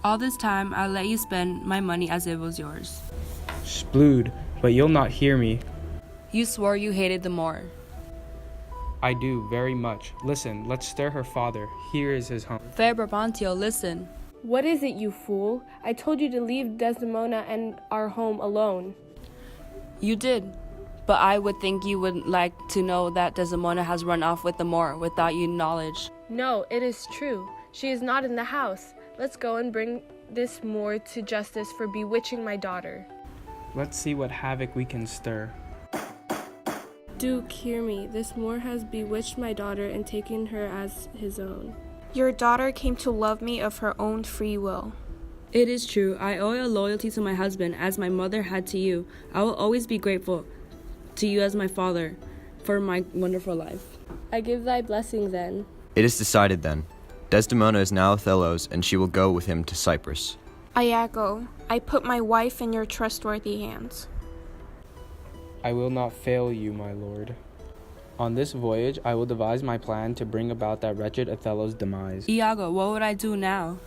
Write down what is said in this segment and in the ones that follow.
All this time, I'll let you spend my money as if it was yours. Splood, but you'll not hear me. You swore you hated the Moor. I do, very much. Listen, let's stir her father. Here is his home. Fair Brabantio, listen. What is it, you fool? I told you to leave Desdemona and our home alone. You did. But I would think you would like to know that Desdemona has run off with the Moor without your knowledge. No, it is true. She is not in the house. Let's go and bring this Moor to justice for bewitching my daughter. Let's see what havoc we can stir. Duke, hear me. This Moor has bewitched my daughter and taken her as his own. Your daughter came to love me of her own free will. It is true. I owe a loyalty to my husband as my mother had to you. I will always be grateful to you as my father for my wonderful life. I give thy blessing then. It is decided then. Desdemona is now Othello's, and she will go with him to Cyprus. Iago, I put my wife in your trustworthy hands. I will not fail you, my lord. On this voyage, I will devise my plan to bring about that wretched Othello's demise. Iago, what would I do now?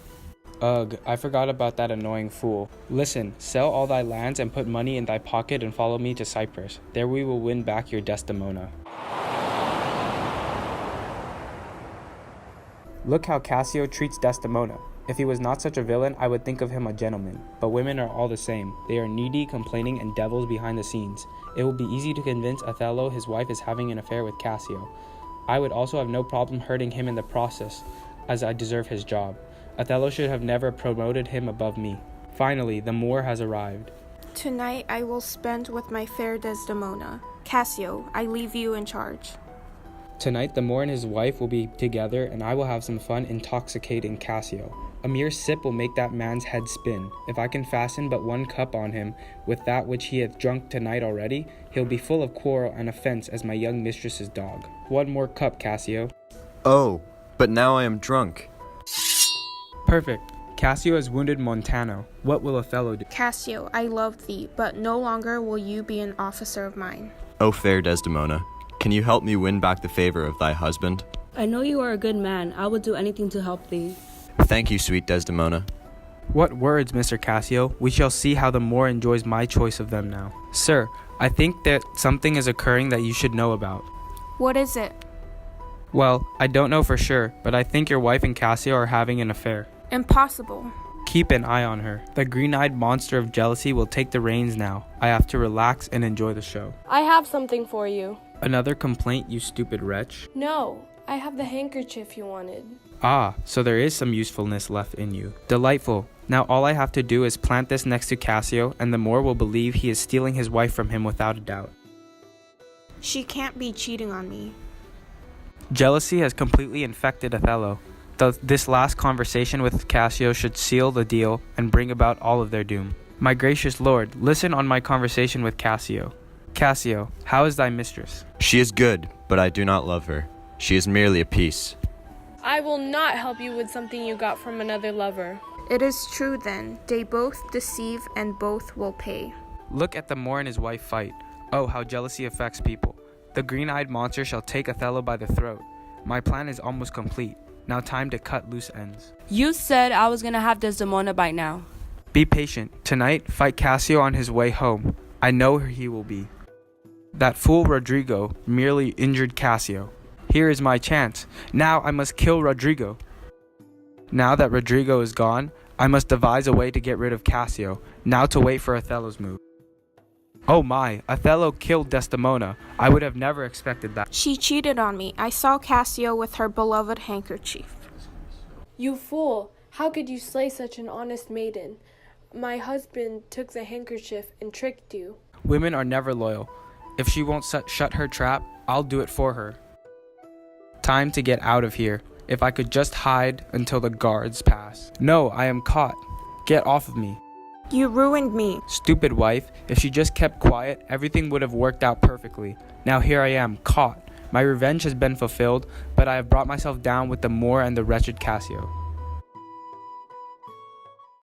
Ugh, I forgot about that annoying fool. Listen, sell all thy lands and put money in thy pocket and follow me to Cyprus. There we will win back your Desdemona. Look how Cassio treats Desdemona. If he was not such a villain, I would think of him a gentleman. But women are all the same. They are needy, complaining, and devils behind the scenes. It will be easy to convince Othello his wife is having an affair with Cassio. I would also have no problem hurting him in the process, as I deserve his job. Othello should have never promoted him above me. Finally, the Moor has arrived. Tonight I will spend with my fair Desdemona. Cassio, I leave you in charge. Tonight, the Moor and his wife will be together, and I will have some fun intoxicating Cassio. A mere sip will make that man's head spin. If I can fasten but one cup on him with that which he hath drunk tonight already, he'll be full of quarrel and offense as my young mistress's dog. One more cup, Cassio. Oh, but now I am drunk. Perfect. Cassio has wounded Montano. What will Othello do? Cassio, I love thee, but no longer will you be an officer of mine. O fair Desdemona, can you help me win back the favor of thy husband? I know you are a good man. I will do anything to help thee. Thank you, sweet Desdemona. What words, Mr. Cassio? We shall see how the Moor enjoys my choice of them now. Sir, I think that something is occurring that you should know about. What is it? Well, I don't know for sure, but I think your wife and Cassio are having an affair. Impossible. Keep an eye on her. The green-eyed monster of jealousy will take the reins now. I have to relax and enjoy the show. I have something for you. Another complaint, you stupid wretch? No, I have the handkerchief you wanted. Ah, so there is some usefulness left in you. Delightful. Now all I have to do is plant this next to Cassio, and the Moor will believe he is stealing his wife from him without a doubt. She can't be cheating on me. Jealousy has completely infected Othello. This last conversation with Cassio should seal the deal and bring about all of their doom. My gracious lord, listen on my conversation with Cassio. Cassio, how is thy mistress? She is good, but I do not love her. She is merely a piece. I will not help you with something you got from another lover. It is true then. They both deceive and both will pay. Look at the Moor and his wife fight. Oh, how jealousy affects people. The green-eyed monster shall take Othello by the throat. My plan is almost complete. Now time to cut loose ends. You said I was gonna have Desdemona by now. Be patient. Tonight, fight Cassio on his way home. I know where he will be. That fool Rodrigo merely injured Cassio. Here is my chance. Now I must kill Rodrigo. Now that Rodrigo is gone, I must devise a way to get rid of Cassio. Now to wait for Othello's move. Oh my, Othello killed Desdemona. I would have never expected that. She cheated on me. I saw Cassio with her beloved handkerchief. You fool! How could you slay such an honest maiden? My husband took the handkerchief and tricked you. Women are never loyal. If she won't shut her trap, I'll do it for her. Time to get out of here. If I could just hide until the guards pass. No, I am caught. Get off of me. You ruined me. Stupid wife. If she just kept quiet, everything would have worked out perfectly. Now here I am, caught. My revenge has been fulfilled, but I have brought myself down with the Moor and the wretched Cassio.